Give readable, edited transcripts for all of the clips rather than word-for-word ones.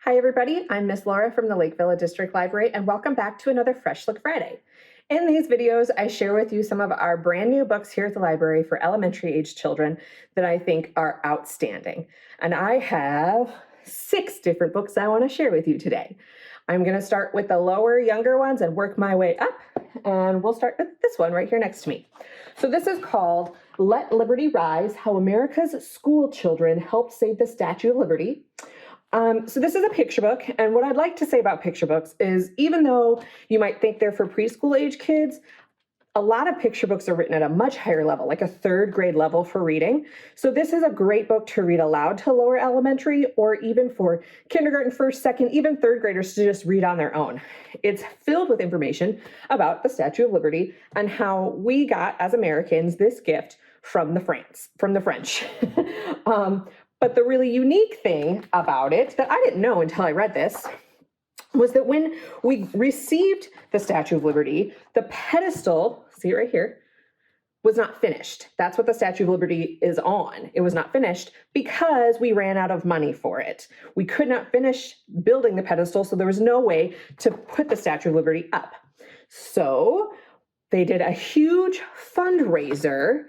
Hi everybody, I'm Miss Lora from the Lake Villa District Library and welcome back to another Fresh Look Friday. In these videos, I share with you some of our brand new books here at the library for elementary age children that I think are outstanding. And I have 6 different books I want to share with you today. I'm going to start with the lower, younger ones and work my way up. And we'll start with this one right here next to me. So this is called Let Liberty Rise, How America's School Children Helped Save the Statue of Liberty. So this is a picture book, and what I'd like to say about picture books is even though you might think they're for preschool age kids, a lot of picture books are written at a much higher level, like a 3rd grade level for reading. So this is a great book to read aloud to lower elementary or even for kindergarten, 1st, 2nd, even 3rd graders to just read on their own. It's filled with information about the Statue of Liberty and how we got, as Americans, this gift from the French. But the really unique thing about it that I didn't know until I read this was that when we received the Statue of Liberty, the pedestal, see it right here, was not finished. That's what the Statue of Liberty is on. It was not finished because we ran out of money for it. We could not finish building the pedestal, so there was no way to put the Statue of Liberty up. So they did a huge fundraiser,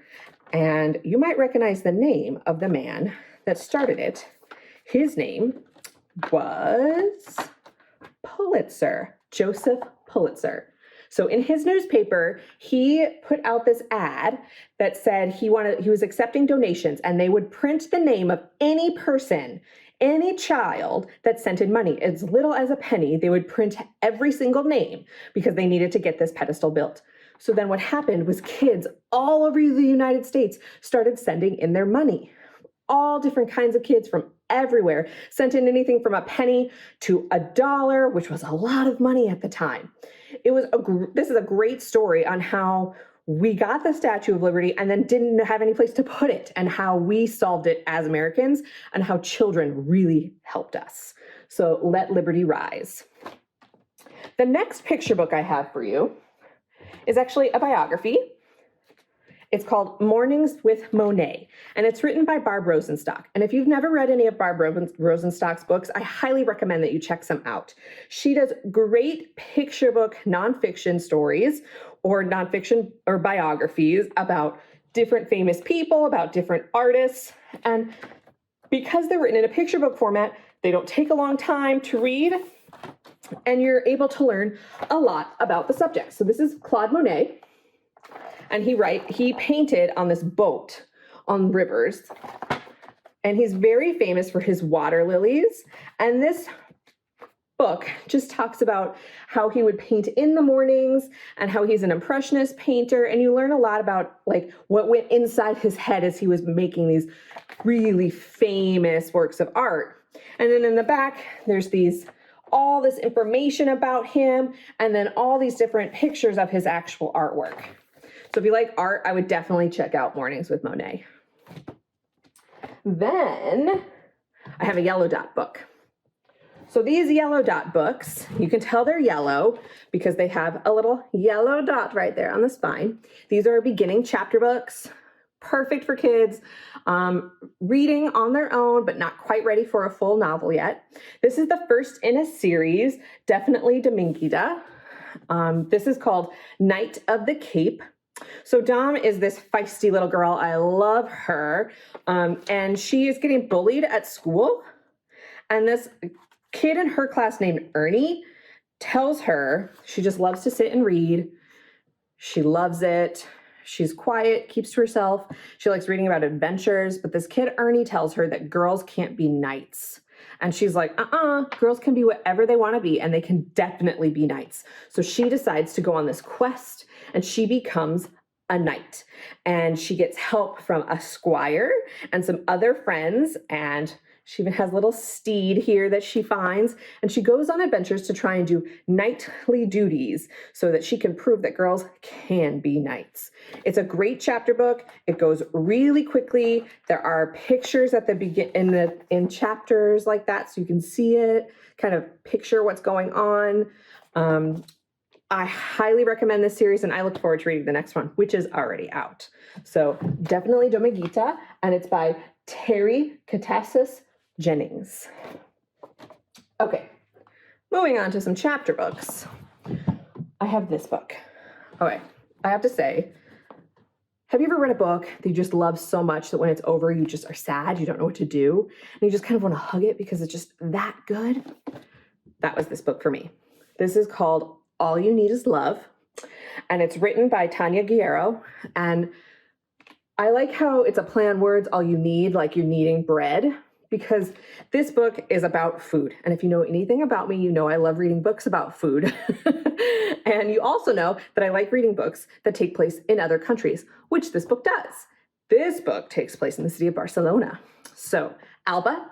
and you might recognize the name of the man that started it. His name was Pulitzer, Joseph Pulitzer. So in his newspaper, he put out this ad that said he was accepting donations and they would print the name of any person, any child that sent in money, as little as a penny. They would print every single name because they needed to get this pedestal built. So then what happened was kids all over the United States started sending in their money. All different kinds of kids from everywhere sent in anything from a penny to $1, which was a lot of money at the time. This is a great story on how we got the Statue of Liberty and then didn't have any place to put it, and how we solved it as Americans and how children really helped us. So let liberty rise. The next picture book I have for you is actually a biography. It's called Mornings with Monet, and it's written by Barb Rosenstock. And if you've never read any of Barb Rosenstock's books, I highly recommend that you check some out. She does great picture book nonfiction stories or nonfiction or biographies about different famous people, about different artists. And because they're written in a picture book format, they don't take a long time to read, and you're able to learn a lot about the subject. So this is Claude Monet. And he painted on this boat on rivers, and he's very famous for his water lilies. And this book just talks about how he would paint in the mornings and how he's an impressionist painter. And you learn a lot about like what went inside his head as he was making these really famous works of art. And then in the back, there's all this information about him, and then all these different pictures of his actual artwork. So if you like art, I would definitely check out Mornings with Monet. Then I have a yellow dot book. So these yellow dot books, you can tell they're yellow because they have a little yellow dot right there on the spine. These are beginning chapter books, perfect for kids, reading on their own, but not quite ready for a full novel yet. This is the first in a series, definitely Dominguita. This is called Night of the Cape. So Dom is this feisty little girl. I love her. And she is getting bullied at school. And this kid in her class named Ernie tells her she just loves to sit and read. She loves it. She's quiet, keeps to herself. She likes reading about adventures. But this kid Ernie tells her that girls can't be knights. And she's like, girls can be whatever they want to be, and they can definitely be knights. So she decides to go on this quest, and she becomes a knight. And she gets help from a squire and some other friends, and she even has a little steed here that she finds, and she goes on adventures to try and do knightly duties so that she can prove that girls can be knights. It's a great chapter book. It goes really quickly. There are pictures at the in chapters like that, so you can see it, kind of picture what's going on. I highly recommend this series, and I look forward to reading the next one, which is already out. So definitely Dominguita, and it's by Terry Catasus Jennings. Okay, moving on to some chapter books. I have this book. Okay, I have to say, have you ever read a book that you just love so much that when it's over, you just are sad, you don't know what to do, and you just kind of want to hug it because it's just that good? That was this book for me. This is called All You Need Is Love, and it's written by Tanya Guerrero, and I like how it's a play on words, all you need, like you're kneading bread, because this book is about food. And if you know anything about me, you know I love reading books about food. And you also know that I like reading books that take place in other countries, which this book does. This book takes place in the city of Barcelona. So Alba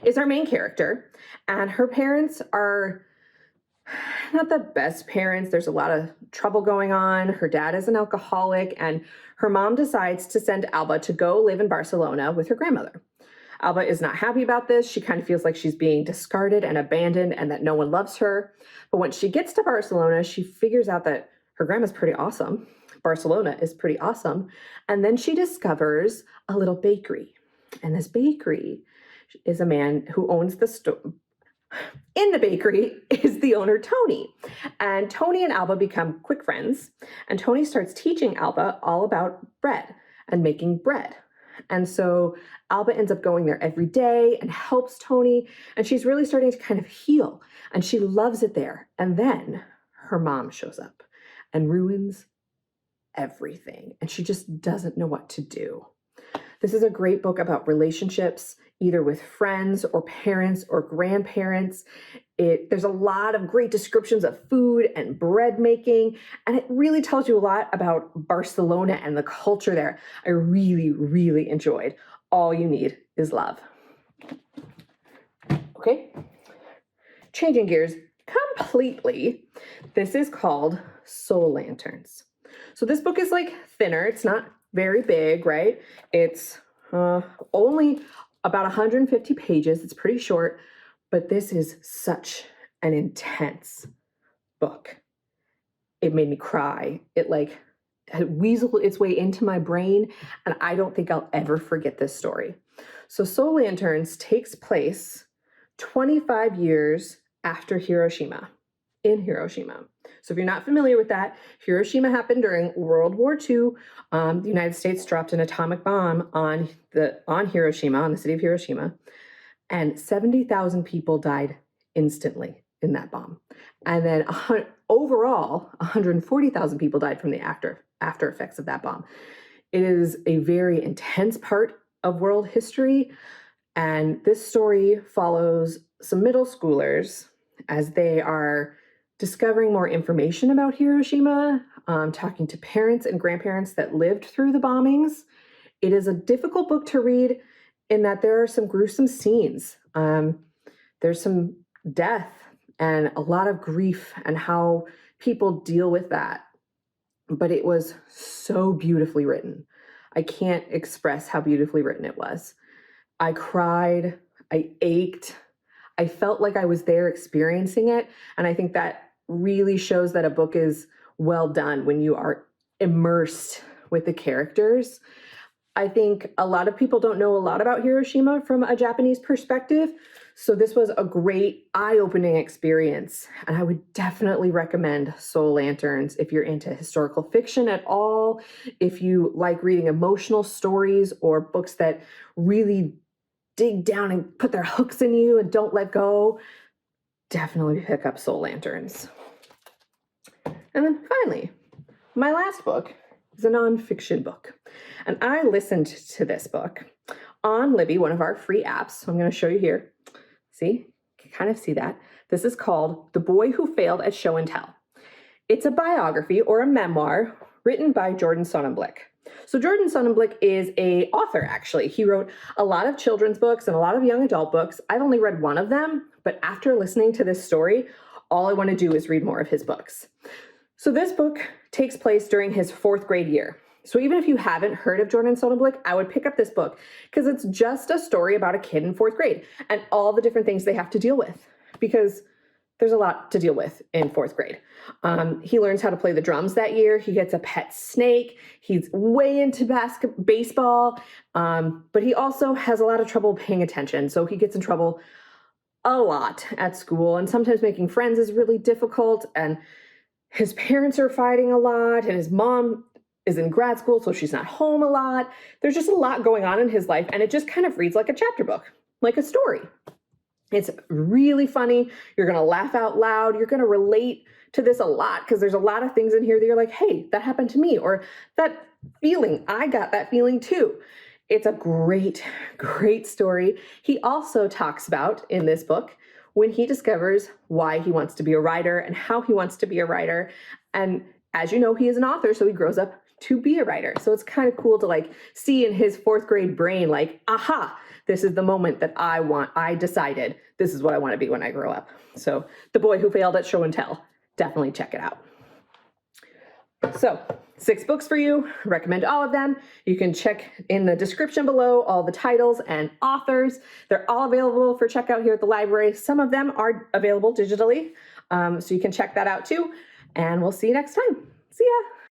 is our main character, and her parents are not the best parents. There's a lot of trouble going on. Her dad is an alcoholic, and her mom decides to send Alba to go live in Barcelona with her grandmother. Alba is not happy about this. She kind of feels like she's being discarded and abandoned and that no one loves her. But when she gets to Barcelona, she figures out that her grandma's pretty awesome. Barcelona is pretty awesome. And then she discovers a little bakery. And this bakery is a man who owns the store. In the bakery is the owner, Tony. And Tony and Alba become quick friends. And Tony starts teaching Alba all about bread and making bread. And so Alba ends up going there every day and helps Tony. And she's really starting to kind of heal. And she loves it there. And then her mom shows up and ruins everything. And she just doesn't know what to do. This is a great book about relationships, either with friends or parents or grandparents. There's a lot of great descriptions of food and bread making, and it really tells you a lot about Barcelona and the culture there. I really, really enjoyed All You Need Is Love. Okay, changing gears completely. This is called Soul Lanterns. So this book is like thinner. It's not very big, right? It's only about 150 pages. It's pretty short, but this is such an intense book. It made me cry. It weaseled its way into my brain, and I don't think I'll ever forget this story. So Soul Lanterns takes place 25 years after Hiroshima, in Hiroshima. So if you're not familiar with that, Hiroshima happened during World War II. The United States dropped an atomic bomb on Hiroshima, on the city of Hiroshima, and 70,000 people died instantly in that bomb. And then overall, 140,000 people died from the after effects of that bomb. It is a very intense part of world history, and this story follows some middle schoolers as they are discovering more information about Hiroshima, talking to parents and grandparents that lived through the bombings. It is a difficult book to read in that there are some gruesome scenes. There's some death and a lot of grief and how people deal with that. But it was so beautifully written. I can't express how beautifully written it was. I cried, I ached, I felt like I was there experiencing it. And I think that really shows that a book is well done when you are immersed with the characters. I think a lot of people don't know a lot about Hiroshima from a Japanese perspective. So this was a great eye-opening experience. And I would definitely recommend Soul Lanterns if you're into historical fiction at all, if you like reading emotional stories or books that really dig down and put their hooks in you and don't let go. Definitely pick up Soul Lanterns. And then finally, my last book is a nonfiction book. And I listened to this book on Libby, one of our free apps. So I'm going to show you here. See, you can kind of see that. This is called The Boy Who Failed at Show and Tell. It's a biography or a memoir written by Jordan Sonnenblick. So Jordan Sonnenblick is an author, actually. He wrote a lot of children's books and a lot of young adult books. I've only read one of them, but after listening to this story, all I want to do is read more of his books. So this book takes place during his 4th grade year. So even if you haven't heard of Jordan Sonnenblick, I would pick up this book because it's just a story about a kid in 4th grade and all the different things they have to deal with, because there's a lot to deal with in 4th grade. He learns how to play the drums that year. He gets a pet snake. He's way into baseball, but he also has a lot of trouble paying attention. So he gets in trouble a lot at school, and sometimes making friends is really difficult, and his parents are fighting a lot, and his mom is in grad school, so she's not home a lot. There's just a lot going on in his life, and it just kind of reads like a chapter book, like a story. It's really funny. You're going to laugh out loud. You're going to relate to this a lot because there's a lot of things in here that you're like, hey, that happened to me, or that feeling, I got that feeling too. It's a great, great story. He also talks about in this book when he discovers why he wants to be a writer and how he wants to be a writer. And as you know, he is an author, so he grows up to be a writer. So it's kind of cool to like see in his 4th grade brain, like, aha, this is the moment that I decided this is what I want to be when I grow up. So The Boy Who Failed at Show and Tell, definitely check it out. So 6 books for you, recommend all of them. You can check in the description below all the titles and authors. They're all available for checkout here at the library. Some of them are available digitally, so you can check that out too. And we'll see you next time. See ya.